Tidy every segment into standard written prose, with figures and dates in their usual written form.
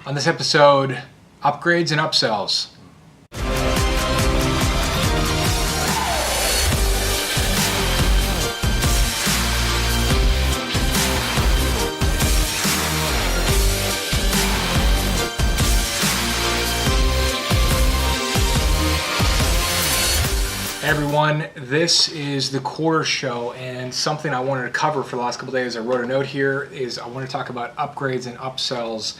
On this episode, upgrades and upsells. Hey everyone, this is the quarter show, and something I wanted to cover for the last couple of days, I wrote a note here, is I want to talk about upgrades and upsells.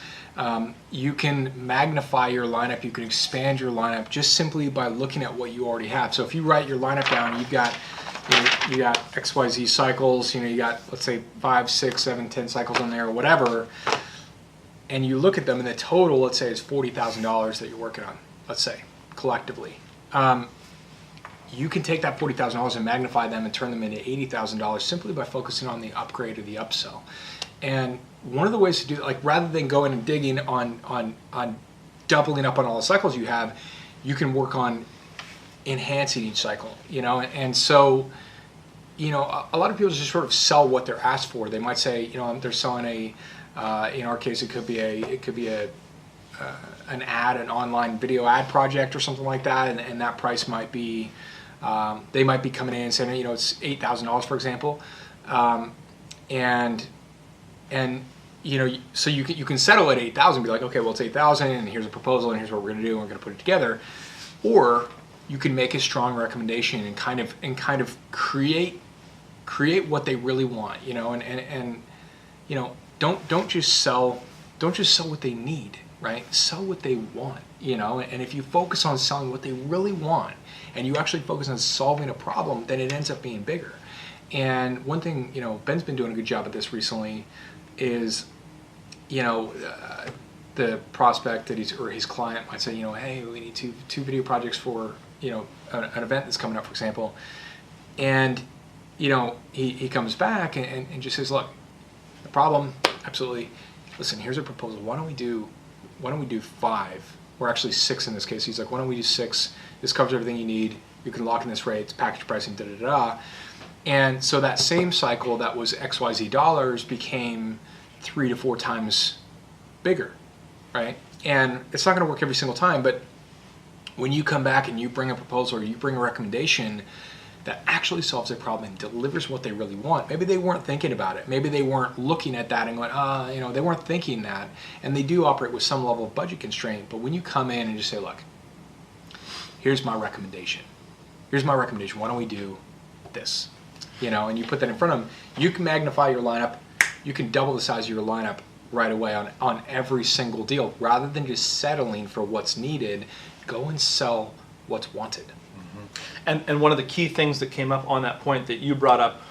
You can magnify your lineup, you can expand your lineup just simply by looking at what you already have. So if you write your lineup down, you got XYZ cycles, you got, let's say 5, 6, 7, 10 cycles on there or whatever, and you look at them and the total, let's say, is $40,000 that you're working on, let's say, collectively. You can take that $40,000 and magnify them and turn them into $80,000 simply by focusing on the upgrade or the upsell. And one of the ways to do it, like rather than going and digging on doubling up on all the cycles you have, you can work on enhancing each cycle, And so, a lot of people just sort of sell what they're asked for. They might say, they're selling in our case, it could be an online video ad project or something like that, and that price might be, they might be coming in and saying, it's $8,000, for example, so you can settle at 8,000, be like, okay, well, it's 8,000, and here's a proposal, and here's what we're going to do, and we're going to put it together. Or you can make a strong recommendation and kind of create what they really want, don't just sell what they need, right? Sell what they want, and if you focus on selling what they really want, and you actually focus on solving a problem, then it ends up being bigger. And one thing, Ben's been doing a good job at this recently is, the prospect that his client might say, hey, we need two video projects for, an event that's coming up, for example. And, he comes back and just says, look, the problem, absolutely, listen, here's a proposal. Why don't we do 5? Or actually 6 in this case. He's like, why don't we do 6? This covers everything you need. You can lock in this rate. It's package pricing, da-da-da. And so that same cycle that was XYZ dollars became 3 to 4 times bigger, right? And it's not going to work every single time, but when you come back and you bring a proposal or you bring a recommendation that actually solves a problem and delivers what they really want, maybe they weren't thinking about it. Maybe they weren't looking at that and going, they weren't thinking that. And they do operate with some level of budget constraint. But when you come in and just say, look, here's my recommendation. Here's my recommendation. Why don't we do this? And you put that in front of them, you can magnify your lineup. You can double the size of your lineup right away on every single deal. Rather than just settling for what's needed, go and sell what's wanted. And one of the key things that came up on that point that you brought up,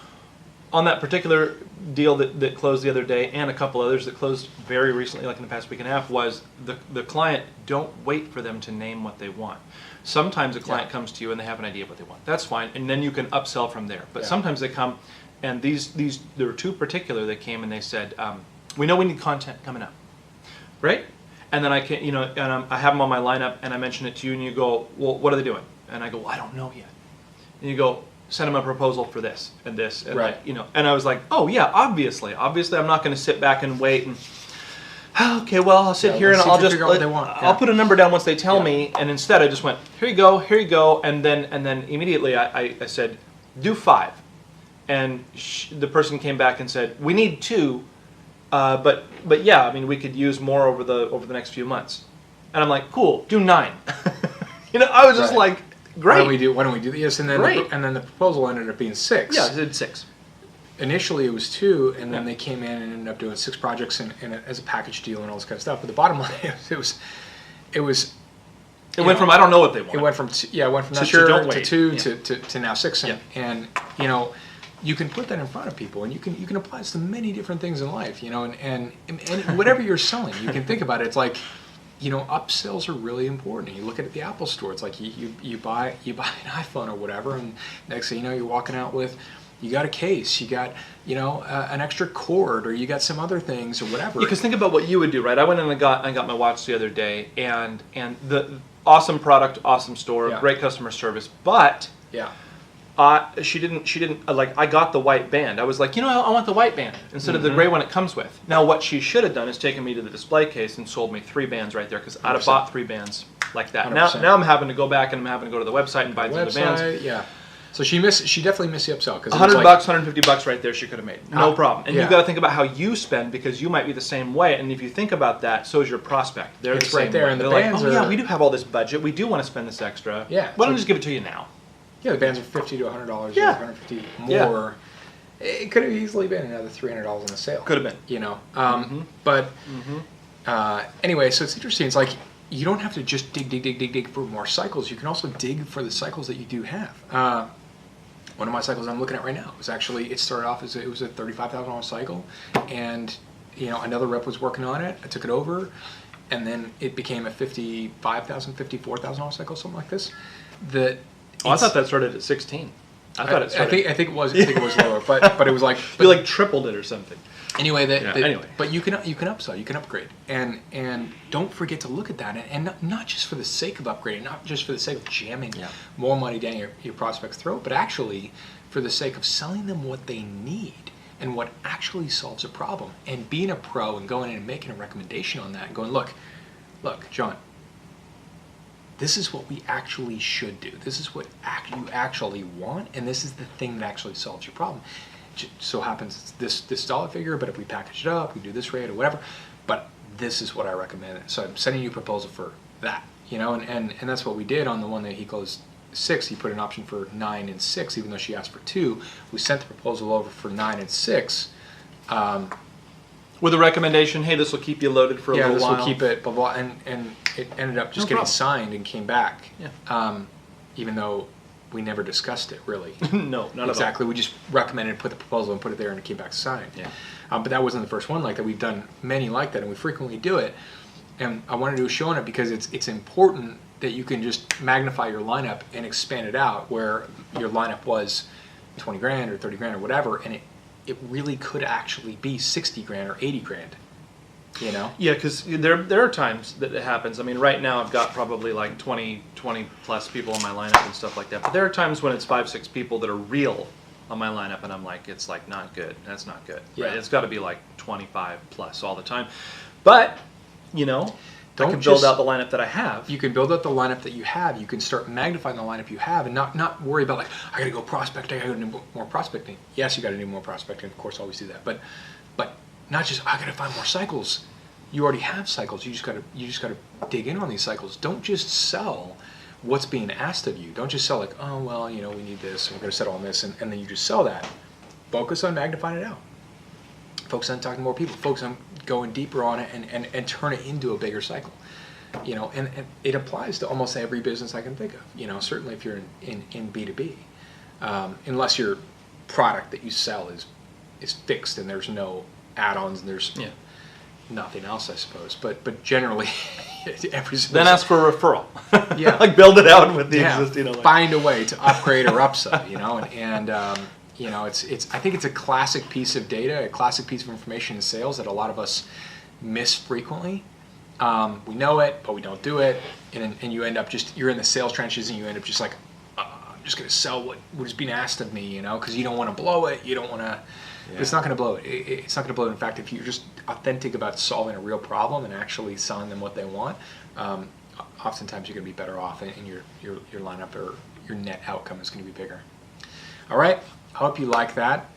on that particular deal that closed the other day and a couple others that closed very recently, like in the past week and a half, was the client, don't wait for them to name what they want. Sometimes a client comes to you and they have an idea of what they want. That's fine, and then you can upsell from there. But sometimes they come, and there were 2 particular that came and they said, we know we need content coming up, right? And then I can, I have them on my lineup and I mention it to you and you go, well, what are they doing? And I go, well, I don't know yet. And you go, send them a proposal for this and this, and right. And I was like, oh yeah, obviously I'm not going to sit back and wait and, okay, well, I'll sit here and I'll just I'll put a number down once they tell me, and instead I just went, here you go, and then immediately I said, do 5, and the person came back and said, we need 2, but yeah, I mean, we could use more over the next few months, and I'm like, cool, do 9. I was just like, great. Why don't we do this? And then the proposal ended up being 6. Yeah, it did 6. Initially it was 2, and then they came in and ended up doing 6 projects as a package deal and all this kind of stuff. But the bottom line, it went from I don't know what they want. It went from not sure to 2 to now 6, and you can put that in front of people, and you can apply this to many different things in life, and whatever you're selling, you can think about it. It's like, upsells are really important. You look at the Apple store, it's like you buy an iPhone or whatever, and next thing you know, you're walking out with, you got a case, you got, an extra cord, or you got some other things or whatever. Because think about what you would do, right? I went in and got my watch the other day, and the awesome product, awesome store, great customer service, but She didn't like. I got the white band. I was like, I want the white band instead of the gray one it comes with. Now, what she should have done is taken me to the display case and sold me 3 bands right there, because I'd have bought 3 bands like that. 100%. Now I'm having to go back and I'm having to go to the website and buy the bands. Yeah. So she definitely missed the upsell, because $100, $150 right there she could have made. No problem. And yeah. you've got to think about how you spend, because you might be the same way. And if you think about that, so is your prospect. They're It's the same right there, way. and the They're bands like, are- we do have all this budget. We do want to spend this extra. Yeah. Why don't we just give it to you now? Yeah, the bands are $50 to $100, Yeah. or $150 more. Yeah. It could have easily been another $300 in a sale. Could have been. But anyway, so it's interesting. It's like you don't have to just dig for more cycles. You can also dig for the cycles that you do have. One of my cycles I'm looking at right now was actually, it started off as it was a $35,000 cycle, and another rep was working on it. I took it over, and then it became a $55,000, $54,000 cycle, something like this. I thought that started at 16. I thought it started. I think it was lower, but it was like You like tripled it or something. Anyway, anyway. But you can upsell, you can upgrade, and don't forget to look at that, and not just for the sake of upgrading, not just for the sake of jamming more money down your prospect's throat, but actually for the sake of selling them what they need and what actually solves a problem, and being a pro and going in and making a recommendation on that and going, look, John, this is what we actually should do. This is what you actually want, and this is the thing that actually solves your problem. It so happens it's this dollar figure, but if we package it up, we do this rate or whatever, but this is what I recommend. So I'm sending you a proposal for that, and that's what we did on the one that he closed 6. He put an option for 9 and 6, even though she asked for 2. We sent the proposal over for 9 and 6. With a recommendation, hey, this will keep you loaded for a little while. Yeah, this will keep it, blah, blah, and it ended up just getting signed and came back. Yeah. Even though we never discussed it, really. No, not exactly. We just recommended, put the proposal, and put it there, and it came back signed. Yeah. But that wasn't the first one like that. We've done many like that, and we frequently do it. And I wanted to do a show on it because it's important that you can just magnify your lineup and expand it out, where your lineup was 20 grand or 30 grand or whatever, and it really could actually be 60 grand or 80 grand. Yeah, because there are times that it happens. I mean, right now I've got probably like 20 plus people on my lineup and stuff like that. But there are times when it's 5, 6 people that are real on my lineup, and I'm like, it's like not good. That's not good. Yeah. Right? It's got to be like 25 plus all the time. But I can build out the lineup that I have. You can build out the lineup that you have. You can start magnifying the lineup you have, and not worry about like, I got to go prospecting. I got to do more prospecting. Yes, you got to do more prospecting. Of course, always do that. But not just, I got to find more cycles. You already have cycles. You just got to dig in on these cycles. Don't just sell what's being asked of you. Don't just sell like, oh well, we need this, and we're going to settle on this, and then you just sell that. Focus on magnifying it out. Focus on talking to more people. Focus on going deeper on it and turn it into a bigger cycle. And it applies to almost every business I can think of. Certainly if you're in B2B, unless your product that you sell is fixed and there's no add-ons and there's nothing else, I suppose. But generally, every then ask for a referral. Yeah, like build it out with the existing. Find a way to upgrade or upsell. It's I think it's a classic piece of data, a classic piece of information in sales that a lot of us miss frequently. We know it, but we don't do it, and you end up you're in the sales trenches, and you end up just like, I'm just going to sell what is being asked of me, because you don't want to blow it, you don't want to. Yeah. It's not going to blow it. It's not going to blow it. In fact, if you're just authentic about solving a real problem and actually selling them what they want, oftentimes you're going to be better off, and your lineup or your net outcome is going to be bigger. All right. I hope you like that.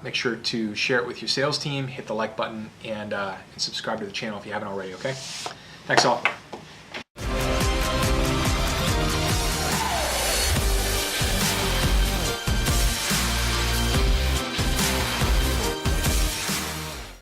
Make sure to share it with your sales team, hit the like button, and subscribe to the channel if you haven't already, okay? Thanks all.